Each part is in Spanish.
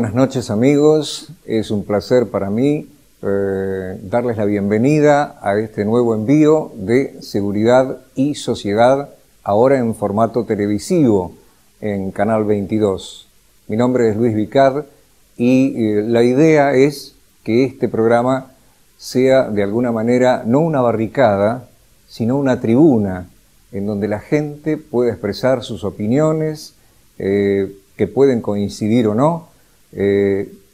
buenas noches amigos, es un placer para mí darles la bienvenida a este nuevo envío de Seguridad y Sociedad, ahora en formato televisivo en Canal 22. Mi nombre es Luis Vicard y la idea es que este programa sea de alguna manera no una barricada, sino una tribuna en donde la gente pueda expresar sus opiniones, que pueden coincidir o no,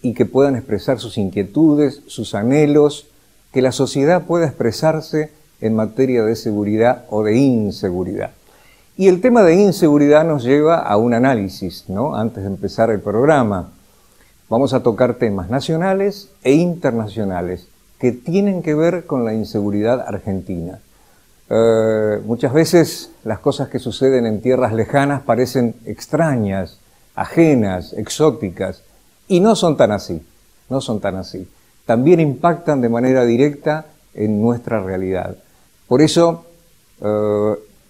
y que puedan expresar sus inquietudes, sus anhelos, que la sociedad pueda expresarse en materia de seguridad o de inseguridad. Y el tema de inseguridad nos lleva a un análisis, ¿no? Antes de empezar el programa, vamos a tocar temas nacionales e internacionales que tienen que ver con la inseguridad argentina. Muchas veces las cosas que suceden en tierras lejanas parecen extrañas, ajenas, exóticas, y no son tan así, no son tan así. También impactan de manera directa en nuestra realidad. Por eso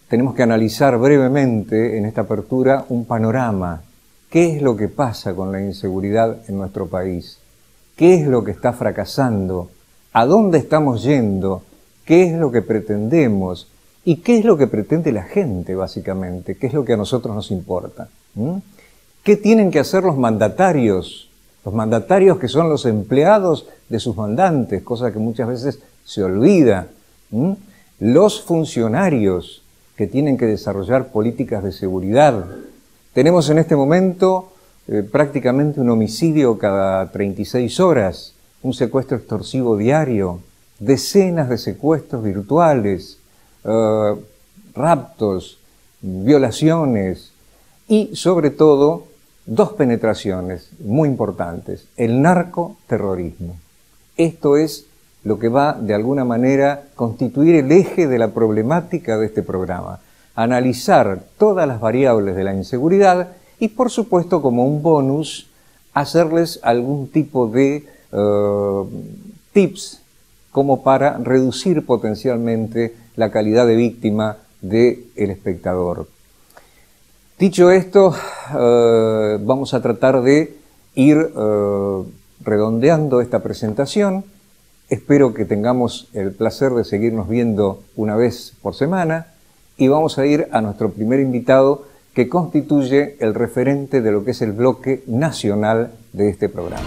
tenemos que analizar brevemente en esta apertura un panorama. ¿Qué es lo que pasa con la inseguridad en nuestro país? ¿Qué es lo que está fracasando? ¿A dónde estamos yendo? ¿Qué es lo que pretendemos? ¿Y qué es lo que pretende la gente, básicamente? ¿Qué es lo que a nosotros nos importa? ¿Qué tienen que hacer los mandatarios? Los mandatarios que son los empleados de sus mandantes, cosa que muchas veces se olvida. Los funcionarios que tienen que desarrollar políticas de seguridad. Tenemos en este momento prácticamente un homicidio cada 36 horas, un secuestro extorsivo diario, decenas de secuestros virtuales, raptos, violaciones y sobre todo dos penetraciones muy importantes, el narcoterrorismo. Esto es lo que va de alguna manera constituir el eje de la problemática de este programa, analizar todas las variables de la inseguridad y por supuesto como un bonus hacerles algún tipo de tips como para reducir potencialmente la calidad de víctima del espectador. Dicho esto, vamos a tratar de ir redondeando esta presentación. Espero que tengamos el placer de seguirnos viendo una vez por semana y vamos a ir a nuestro primer invitado que constituye el referente de lo que es el bloque nacional de este programa.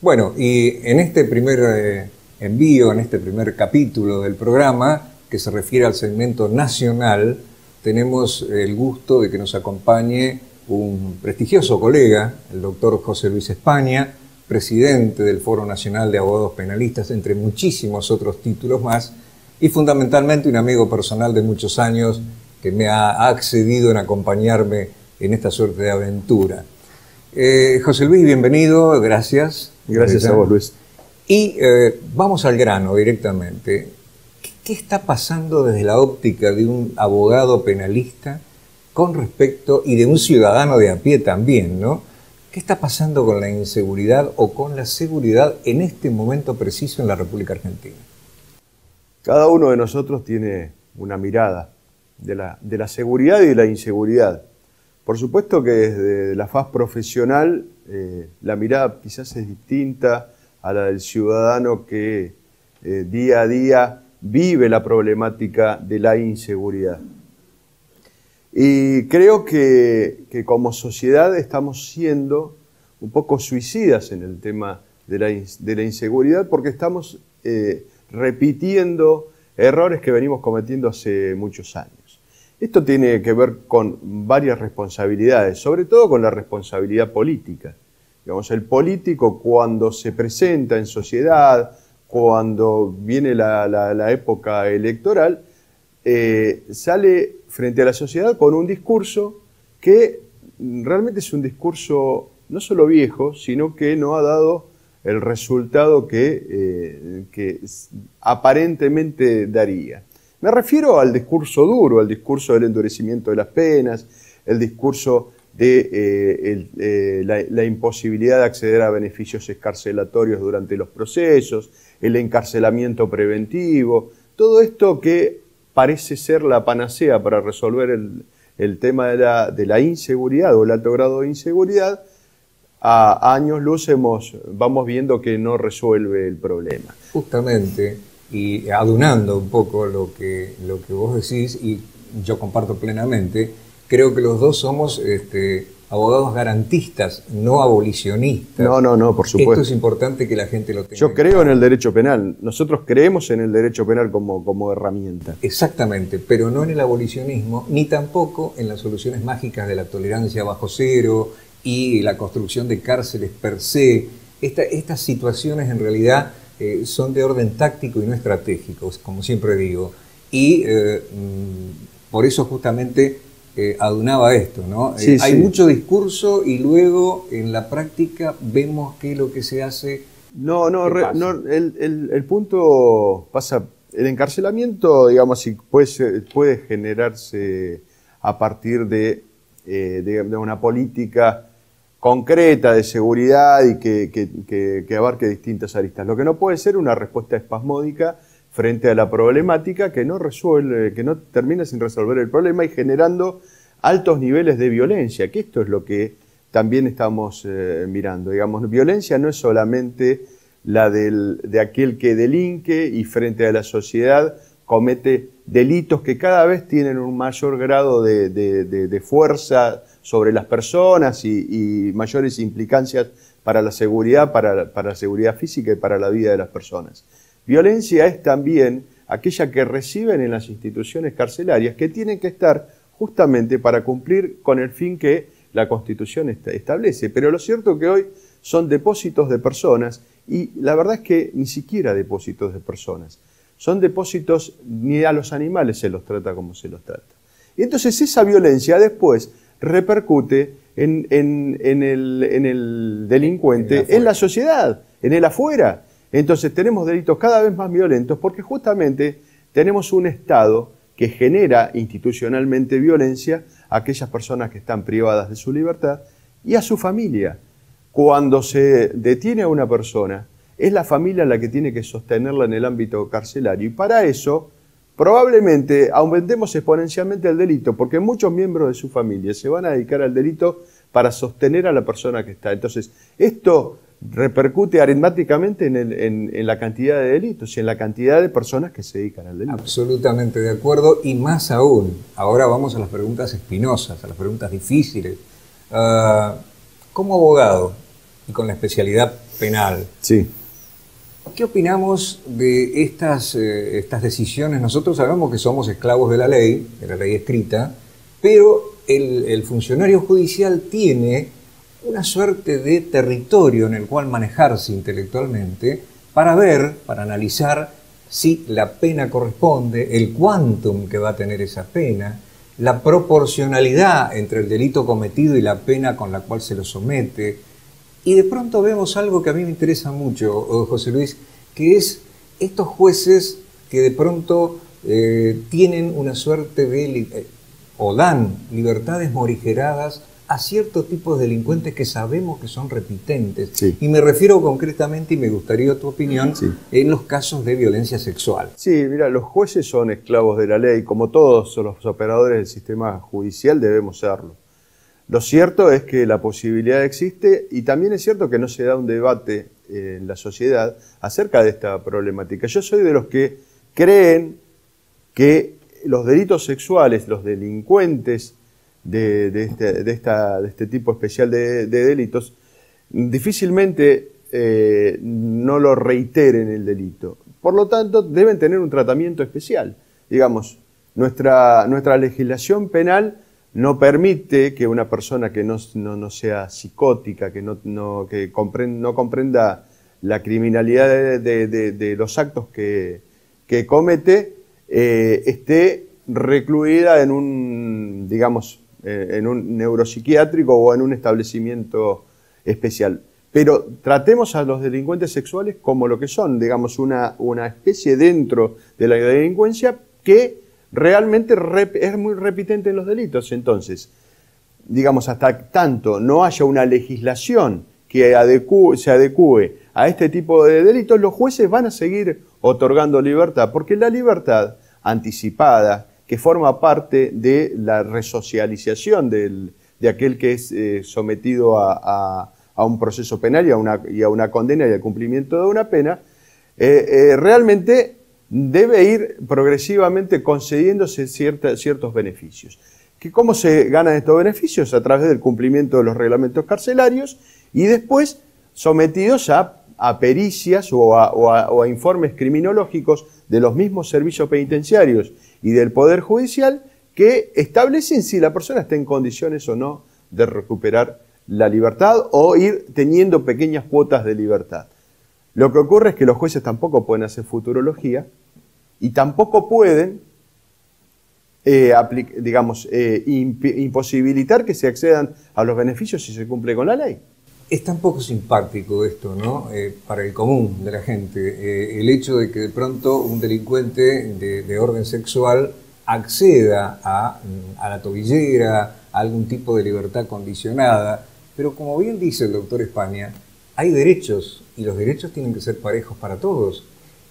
Bueno, y en este primer envío, en este primer capítulo del programa, que se refiere al segmento nacional, tenemos el gusto de que nos acompañe un prestigioso colega, el doctor José Luis España, presidente del Foro Nacional de Abogados Penalistas, entre muchísimos otros títulos más, y fundamentalmente un amigo personal de muchos años que me ha accedido en acompañarme en esta suerte de aventura. José Luis, bienvenido, gracias. Gracias a vos, Luis. Y vamos al grano directamente. ¿Qué está pasando desde la óptica de un abogado penalista con respecto, y de un ciudadano de a pie también, ¿no? ¿Qué está pasando con la inseguridad o con la seguridad en este momento preciso en la República Argentina? Cada uno de nosotros tiene una mirada de la seguridad y de la inseguridad. Por supuesto que desde la faz profesional la mirada quizás es distinta a la del ciudadano que día a día vive la problemática de la inseguridad. Y creo que como sociedad estamos siendo un poco suicidas en el tema de la inseguridad porque estamos repitiendo errores que venimos cometiendo hace muchos años. Esto tiene que ver con varias responsabilidades, sobre todo con la responsabilidad política. Digamos, el político cuando se presenta en sociedad, cuando viene la época electoral, sale frente a la sociedad con un discurso que realmente es un discurso no solo viejo, sino que no ha dado el resultado que aparentemente daría. Me refiero al discurso duro, al discurso del endurecimiento de las penas, el discurso de la imposibilidad de acceder a beneficios excarcelatorios durante los procesos, el encarcelamiento preventivo, todo esto que parece ser la panacea para resolver el tema de la inseguridad o el alto grado de inseguridad, a años luz vamos viendo que no resuelve el problema. Justamente, y adunando un poco lo que vos decís, y yo comparto plenamente, creo que los dos somos abogados garantistas, no abolicionistas. No, por supuesto. Esto es importante que la gente lo tenga. Yo creo en el derecho penal. Nosotros creemos en el derecho penal como herramienta. Exactamente, pero no en el abolicionismo, ni tampoco en las soluciones mágicas de la tolerancia bajo cero y la construcción de cárceles per se. Estas situaciones en realidad son de orden táctico y no estratégico, como siempre digo. Y por eso justamente adunaba esto, ¿no? Sí, hay sí. mucho discurso y luego en la práctica vemos qué es lo que se hace. El punto pasa, el encarcelamiento, digamos, si puede generarse a partir de una política concreta de seguridad y que abarque distintas aristas. Lo que no puede ser una respuesta espasmódica frente a la problemática que no termina sin resolver el problema y generando altos niveles de violencia, que esto es lo que también estamos mirando. Digamos, violencia no es solamente la de aquel que delinque y frente a la sociedad comete delitos que cada vez tienen un mayor grado de fuerza sobre las personas y mayores implicancias para la seguridad, para la seguridad física y para la vida de las personas. Violencia es también aquella que reciben en las instituciones carcelarias, que tienen que estar justamente para cumplir con el fin que la Constitución establece. Pero lo cierto es que hoy son depósitos de personas y la verdad es que ni siquiera depósitos de personas. Son depósitos, ni a los animales se los trata como se los trata. Y entonces esa violencia después repercute en el delincuente, en la sociedad, en el afuera. Entonces tenemos delitos cada vez más violentos porque justamente tenemos un Estado que genera institucionalmente violencia a aquellas personas que están privadas de su libertad y a su familia. Cuando se detiene a una persona, es la familia la que tiene que sostenerla en el ámbito carcelario y para eso probablemente aumentemos exponencialmente el delito porque muchos miembros de su familia se van a dedicar al delito para sostener a la persona que está. Entonces, esto repercute aritméticamente en la cantidad de delitos y en la cantidad de personas que se dedican al delito. Absolutamente de acuerdo y más aún. Ahora vamos a las preguntas espinosas, a las preguntas difíciles. Como abogado y con la especialidad penal, sí. ¿Qué opinamos de estas decisiones? Nosotros sabemos que somos esclavos de la ley escrita, pero el funcionario judicial tiene una suerte de territorio en el cual manejarse intelectualmente para analizar si la pena corresponde, el quantum que va a tener esa pena, la proporcionalidad entre el delito cometido y la pena con la cual se lo somete. Y de pronto vemos algo que a mí me interesa mucho, José Luis, que es estos jueces que de pronto tienen una suerte de, o dan libertades morigeradas a ciertos tipos de delincuentes que sabemos que son repitentes. Sí. Y me refiero concretamente, y me gustaría tu opinión, sí, en los casos de violencia sexual. Sí, mira, los jueces son esclavos de la ley, como todos los operadores del sistema judicial debemos serlo. Lo cierto es que la posibilidad existe y también es cierto que no se da un debate en la sociedad acerca de esta problemática. Yo soy de los que creen que los delitos sexuales, los delincuentes de este tipo especial de delitos, difícilmente no lo reiteren el delito. Por lo tanto, deben tener un tratamiento especial. Digamos, nuestra legislación penal no permite que una persona que no sea psicótica, que no comprenda la criminalidad de los actos que comete, esté recluida en un neuropsiquiátrico o en un establecimiento especial. Pero tratemos a los delincuentes sexuales como lo que son, digamos, una especie dentro de la delincuencia que realmente es muy repitente en los delitos. Entonces, digamos, hasta tanto no haya una legislación que se adecue a este tipo de delitos, los jueces van a seguir otorgando libertad, porque la libertad anticipada, que forma parte de la resocialización de aquel que es sometido a un proceso penal y a una condena y al cumplimiento de una pena, realmente debe ir progresivamente concediéndose ciertos beneficios. ¿Cómo se ganan estos beneficios? A través del cumplimiento de los reglamentos carcelarios y después sometidos a pericias o a informes criminológicos de los mismos servicios penitenciarios y del Poder Judicial que establecen si la persona está en condiciones o no de recuperar la libertad o ir teniendo pequeñas cuotas de libertad. Lo que ocurre es que los jueces tampoco pueden hacer futurología y tampoco pueden, imposibilitar que se accedan a los beneficios si se cumple con la ley. Es tan poco simpático esto, ¿no? Para el común de la gente. El hecho de que de pronto un delincuente de orden sexual acceda a la tobillera, a algún tipo de libertad condicionada. Pero como bien dice el doctor España, hay derechos y los derechos tienen que ser parejos para todos.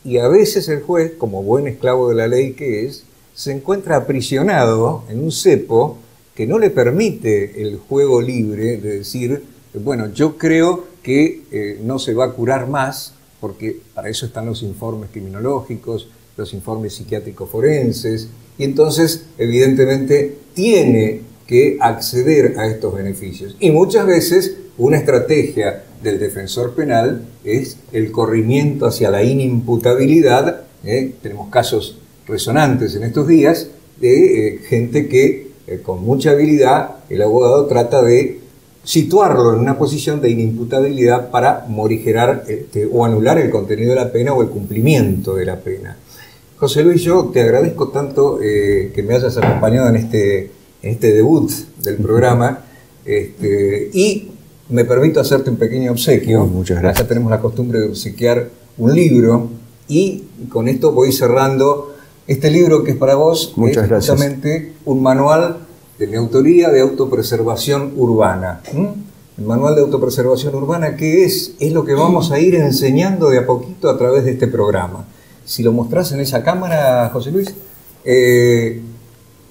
Y a veces el juez, como buen esclavo de la ley que es, se encuentra aprisionado en un cepo que no le permite el juego libre de decir, bueno, yo creo que no se va a curar más, porque para eso están los informes criminológicos, los informes psiquiátricos forenses, y entonces evidentemente tiene que acceder a estos beneficios. Y muchas veces una estrategia del defensor penal es el corrimiento hacia la inimputabilidad. Tenemos casos resonantes en estos días de gente que con mucha habilidad el abogado trata de situarlo en una posición de inimputabilidad para morigerar o anular el contenido de la pena o el cumplimiento de la pena. José Luis, yo te agradezco tanto que me hayas acompañado en este debut del programa y me permito hacerte un pequeño obsequio. Muchas gracias. Ya tenemos la costumbre de obsequiar un libro y con esto voy cerrando este libro que es para vos. Muchas gracias. Justamente un manual de mi autoría de autopreservación urbana. El manual de autopreservación urbana, ¿qué es? Es lo que vamos a ir enseñando de a poquito a través de este programa. Si lo mostrás en esa cámara, José Luis,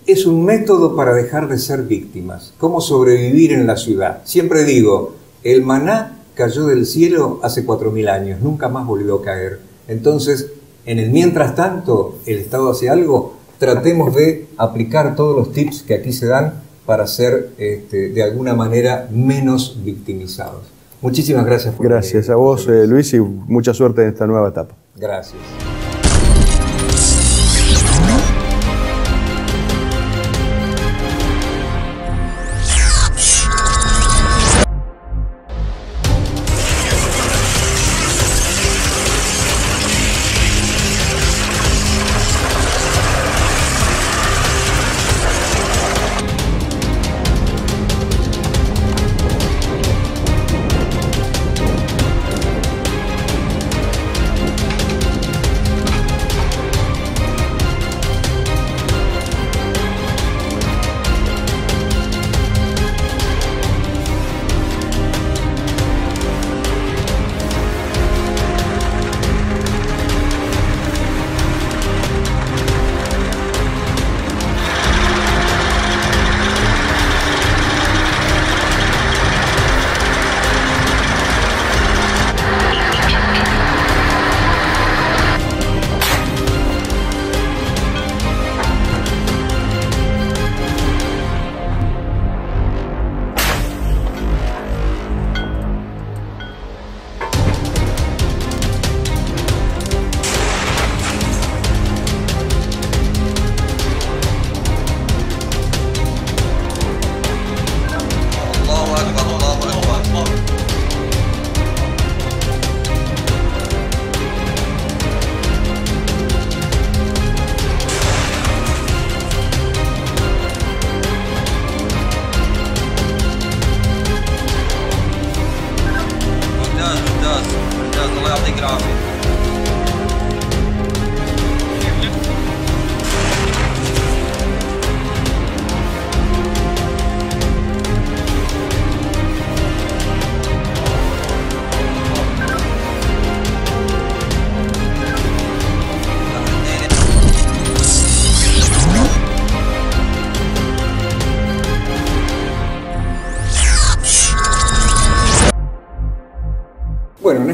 es un método para dejar de ser víctimas. Cómo sobrevivir en la ciudad. Siempre digo, el maná cayó del cielo hace 4000 años, nunca más volvió a caer. Entonces, en el mientras tanto, el Estado hace algo. Tratemos de aplicar todos los tips que aquí se dan para ser de alguna manera menos victimizados. Muchísimas gracias por Gracias a vos, Luis, y mucha suerte en esta nueva etapa. Gracias.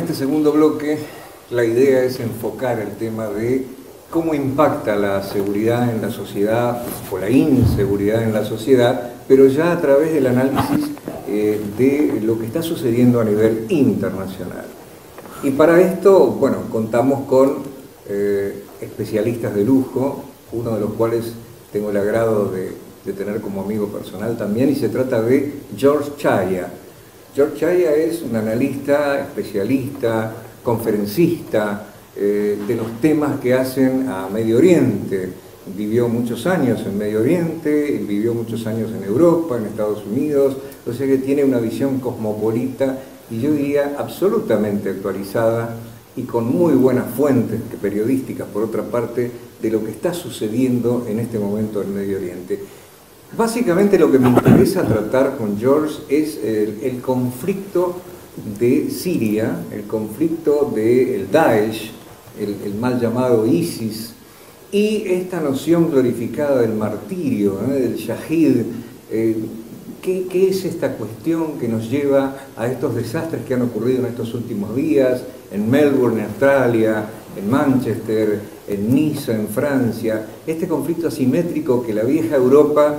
este segundo bloque la idea es enfocar el tema de cómo impacta la seguridad en la sociedad o la inseguridad en la sociedad, pero ya a través del análisis de lo que está sucediendo a nivel internacional. Y para esto, bueno, contamos con especialistas de lujo, uno de los cuales tengo el agrado de tener como amigo personal también, y se trata de George Chaya. George Chaya es un analista, especialista, conferencista de los temas que hacen a Medio Oriente. Vivió muchos años en Medio Oriente, vivió muchos años en Europa, en Estados Unidos, o sea que tiene una visión cosmopolita y yo diría absolutamente actualizada y con muy buenas fuentes periodísticas, por otra parte, de lo que está sucediendo en este momento en Medio Oriente. Básicamente lo que me interesa tratar con George es el conflicto de Siria, el conflicto del Daesh, el mal llamado ISIS, y esta noción glorificada del martirio, ¿no?, del shahid. ¿Qué es esta cuestión que nos lleva a estos desastres que han ocurrido en estos últimos días, en Melbourne, en Australia, en Manchester, en Niza, en Francia? Este conflicto asimétrico que la vieja Europa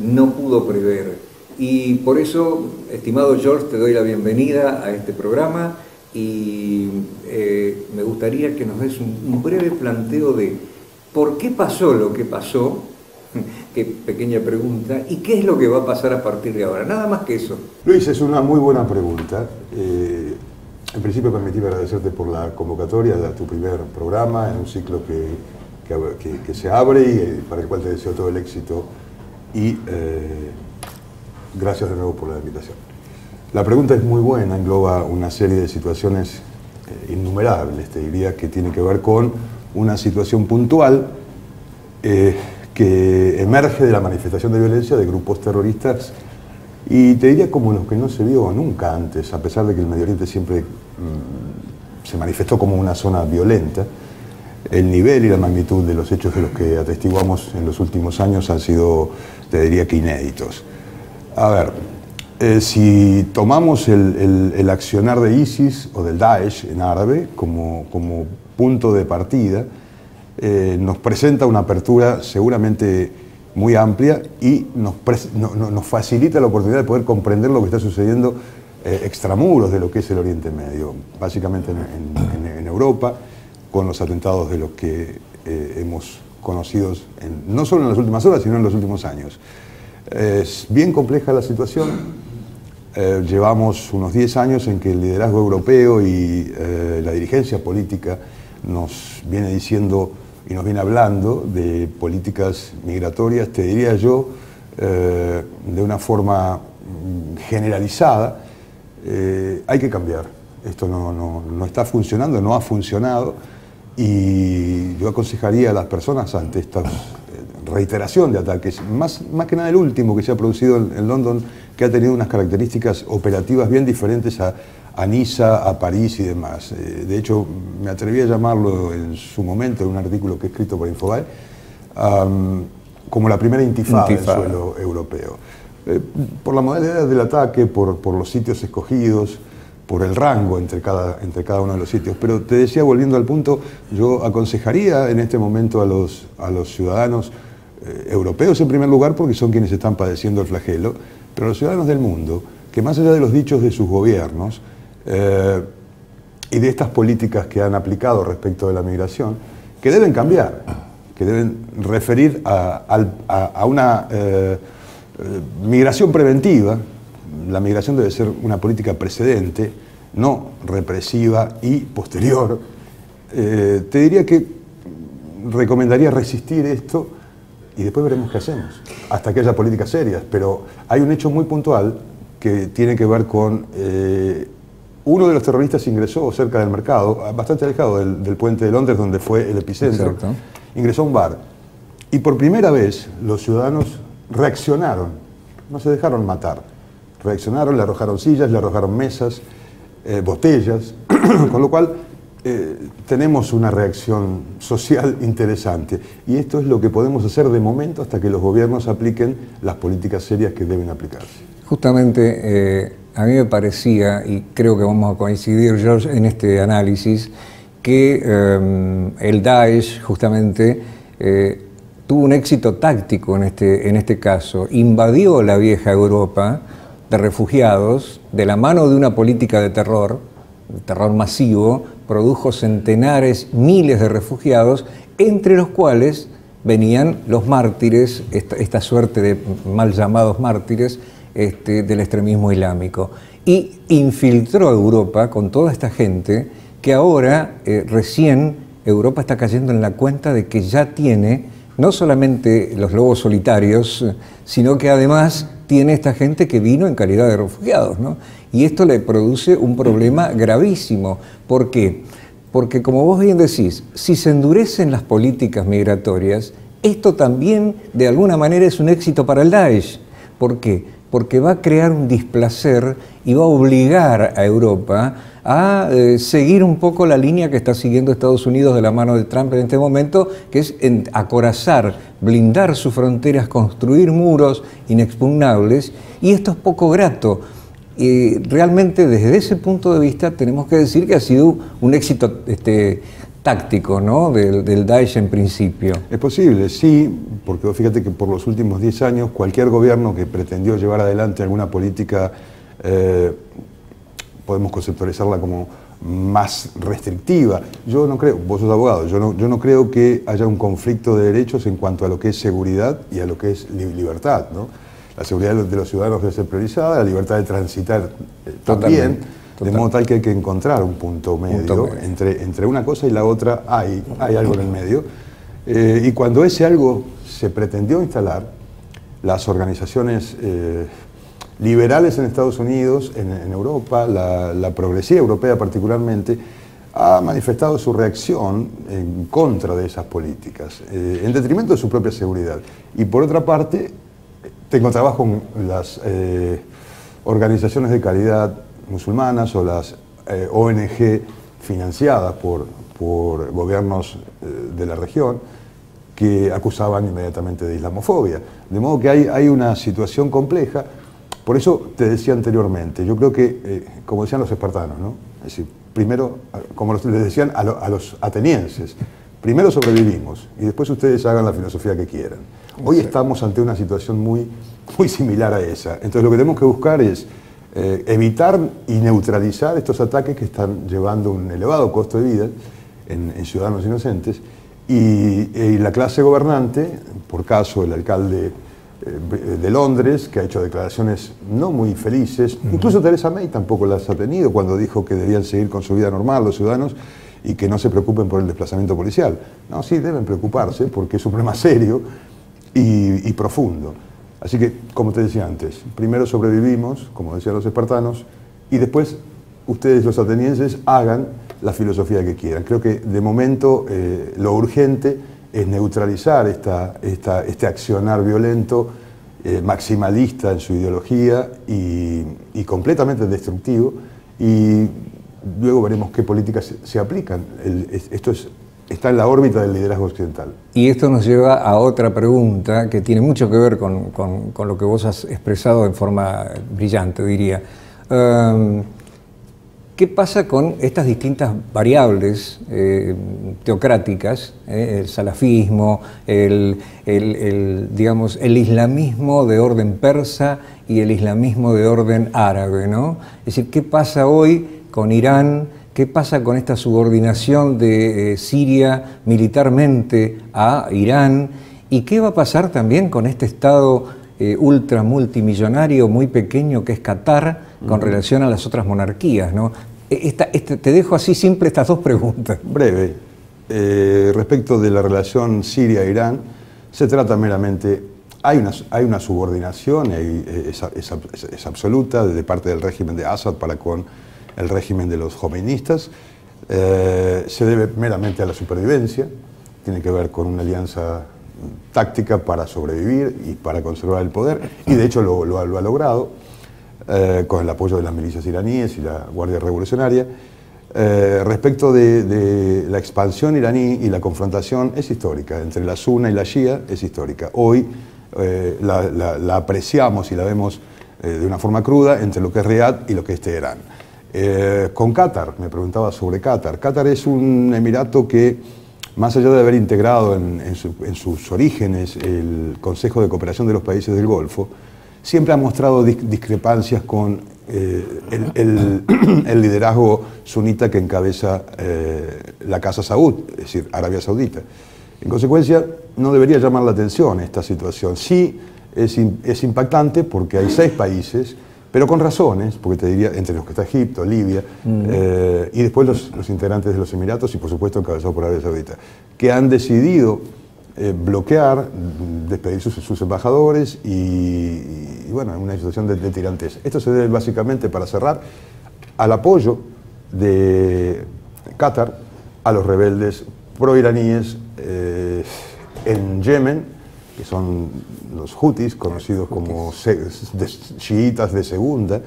no pudo prever. Y por eso, estimado George, te doy la bienvenida a este programa y me gustaría que nos des un breve planteo de por qué pasó lo que pasó. Qué pequeña pregunta. ¿Y qué es lo que va a pasar a partir de ahora? Nada más que eso. Luis, es una muy buena pregunta. En principio, permitime agradecerte por la convocatoria de tu primer programa en un ciclo que se abre y para el cual te deseo todo el éxito y gracias de nuevo por la invitación. La pregunta es muy buena, engloba una serie de situaciones innumerables, te diría, que tiene que ver con una situación puntual que emerge de la manifestación de violencia de grupos terroristas y te diría como los que no se vio nunca antes, a pesar de que el Medio Oriente siempre se manifestó como una zona violenta. El nivel y la magnitud de los hechos de los que atestiguamos en los últimos años han sido, te diría que inéditos. A ver, si tomamos el accionar de ISIS o del Daesh en árabe como punto de partida, nos presenta una apertura seguramente muy amplia y nos facilita la oportunidad de poder comprender lo que está sucediendo extramuros de lo que es el Oriente Medio, básicamente en Europa, con los atentados de los que hemos conocido no solo en las últimas horas, sino en los últimos años. Es bien compleja la situación. Llevamos unos 10 años en que el liderazgo europeo y la dirigencia política nos viene diciendo y nos viene hablando de políticas migratorias, te diría yo, de una forma generalizada. Hay que cambiar. Esto no está funcionando, no ha funcionado, y yo aconsejaría a las personas ante esta reiteración de ataques, más que nada el último que se ha producido en London, que ha tenido unas características operativas bien diferentes a Niza, a París y demás. De hecho, me atreví a llamarlo en su momento, en un artículo que he escrito para Infobae, como la primera intifada del suelo europeo. Por la modalidad del ataque, por los sitios escogidos, por el rango entre cada uno de los sitios. Pero te decía, volviendo al punto, yo aconsejaría en este momento a los ciudadanos europeos en primer lugar, porque son quienes están padeciendo el flagelo, pero a los ciudadanos del mundo, que más allá de los dichos de sus gobiernos y de estas políticas que han aplicado respecto de la migración, que deben cambiar, que deben referir a una migración preventiva. La migración debe ser una política precedente, no represiva y posterior. Te diría que recomendaría resistir esto y después veremos qué hacemos, hasta que haya políticas serias. Pero hay un hecho muy puntual que tiene que ver con uno de los terroristas ingresó cerca del mercado, bastante alejado del puente de Londres, donde fue el epicentro. Exacto. Ingresó a un bar y por primera vez los ciudadanos reaccionaron, no se dejaron matar. Reaccionaron, le arrojaron sillas, le arrojaron mesas, botellas, con lo cual tenemos una reacción social interesante. Y esto es lo que podemos hacer de momento hasta que los gobiernos apliquen las políticas serias que deben aplicarse. Justamente a mí me parecía, y creo que vamos a coincidir, George, en este análisis, que el Daesh justamente tuvo un éxito táctico en este caso. Invadió la vieja Europa de refugiados de la mano de una política de terror masivo, produjo centenares, miles de refugiados, entre los cuales venían los mártires, esta suerte de mal llamados mártires del extremismo islámico. Y infiltró a Europa con toda esta gente que ahora recién Europa está cayendo en la cuenta de que ya tiene no solamente los lobos solitarios, sino que además tiene esta gente que vino en calidad de refugiados, ¿no? Y esto le produce un problema gravísimo. ¿Por qué? Porque, como vos bien decís, si se endurecen las políticas migratorias, esto también, de alguna manera, es un éxito para el Daesh. ¿Por qué? Porque va a crear un displacer y va a obligar a Europa a seguir un poco la línea que está siguiendo Estados Unidos de la mano de Trump en este momento, que es acorazar, blindar sus fronteras, construir muros inexpugnables, y esto es poco grato. Realmente, desde ese punto de vista, tenemos que decir que ha sido un éxito táctico, ¿no?, del Daesh en principio. Es posible, sí, porque fíjate que por los últimos 10 años cualquier gobierno que pretendió llevar adelante alguna política, podemos conceptualizarla como más restrictiva. Yo no creo, vos sos abogado, yo no creo que haya un conflicto de derechos en cuanto a lo que es seguridad y a lo que es libertad, ¿no? La seguridad de los ciudadanos debe ser priorizada, la libertad de transitar también, de modo tal que hay que encontrar un punto medio. Entre una cosa y la otra hay algo en el medio. Y cuando ese algo se pretendió instalar, las organizaciones liberales en Estados Unidos, en Europa, la progresía europea particularmente, ha manifestado su reacción en contra de esas políticas, en detrimento de su propia seguridad. Y por otra parte, tengo trabajo con las organizaciones de caridad musulmanas o las ONG financiadas por gobiernos de la región que acusaban inmediatamente de islamofobia. De modo que hay una situación compleja. Por eso te decía anteriormente, yo creo que, como decían los espartanos, ¿no? Es decir, primero, como les decían a los atenienses, primero sobrevivimos y después ustedes hagan la filosofía que quieran. Hoy estamos ante una situación muy similar a esa. Entonces lo que tenemos que buscar es evitar y neutralizar estos ataques que están llevando un elevado costo de vida en ciudadanos inocentes, y la clase gobernante, por caso el alcalde de Londres, que ha hecho declaraciones no muy felices, incluso Theresa May tampoco las ha tenido cuando dijo que debían seguir con su vida normal los ciudadanos y que no se preocupen por el desplazamiento policial. No, sí deben preocuparse porque es un problema serio y profundo. Así que, como te decía antes, primero sobrevivimos, como decían los espartanos, y después ustedes, los atenienses, hagan la filosofía que quieran. Creo que de momento lo urgente es neutralizar este accionar violento, maximalista en su ideología y completamente destructivo, y luego veremos qué políticas se aplican. Esto está en la órbita del liderazgo occidental. Y esto nos lleva a otra pregunta que tiene mucho que ver con lo que vos has expresado en forma brillante, diría. ¿Qué pasa con estas distintas variables teocráticas, el salafismo, digamos, el islamismo de orden persa y el islamismo de orden árabe, ¿no? Es decir, ¿qué pasa hoy con Irán? ¿Qué pasa con esta subordinación de Siria militarmente a Irán? ¿Y qué va a pasar también con este Estado ultra multimillonario, muy pequeño, que es Qatar, con relación a las otras monarquías, ¿no? Te dejo así simple estas dos preguntas. Breve. Respecto de la relación Siria-Irán, se trata meramente, hay una subordinación, es absoluta de parte del régimen de Assad para con el régimen de los jovenistas. Se debe meramente a la supervivencia, tiene que ver con una alianza táctica para sobrevivir y para conservar el poder, y de hecho lo ha logrado, con el apoyo de las milicias iraníes y la Guardia Revolucionaria. Respecto de la expansión iraní y la confrontación, es histórica, entre la Sunna y la Shia es histórica. Hoy la apreciamos y la vemos de una forma cruda entre lo que es Riad y lo que es Teherán. Con Qatar, me preguntaba sobre Qatar. Qatar es un emirato que, más allá de haber integrado en sus orígenes el Consejo de Cooperación de los Países del Golfo, siempre ha mostrado discrepancias con el liderazgo sunita que encabeza la Casa Saud, es decir, Arabia Saudita. En consecuencia, no debería llamar la atención esta situación. Sí es impactante porque hay 6 países, pero con razones, porque te diría, entre los que está Egipto, Libia, y después los integrantes de los Emiratos y por supuesto encabezados por Arabia Saudita, que han decidido bloquear, despedir sus embajadores y bueno, en una situación de tirantes. Esto se debe básicamente, para cerrar, al apoyo de Qatar a los rebeldes pro-iraníes en Yemen, que son los hutis, conocidos como chiitas de segunda,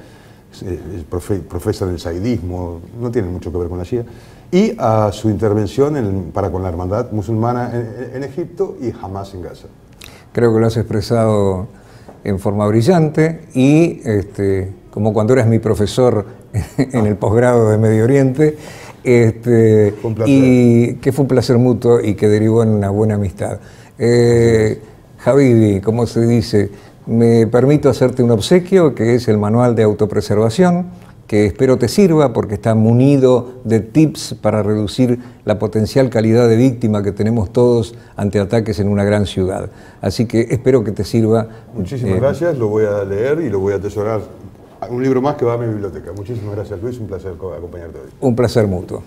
profesan el saidismo, no tienen mucho que ver con la Shia, y a su intervención para con la hermandad musulmana en Egipto y Hamas en Gaza. Creo que lo has expresado en forma brillante y como cuando eras mi profesor en el posgrado de Medio Oriente, y que fue un placer mutuo y que derivó en una buena amistad. Habibi, como se dice, me permito hacerte un obsequio, que es el manual de autopreservación, que espero te sirva porque está munido de tips para reducir la potencial calidad de víctima que tenemos todos ante ataques en una gran ciudad. Así que espero que te sirva. Muchísimas gracias, lo voy a leer y lo voy a atesorar. Un libro más que va a mi biblioteca. Muchísimas gracias, Luis, un placer acompañarte hoy. Un placer mutuo.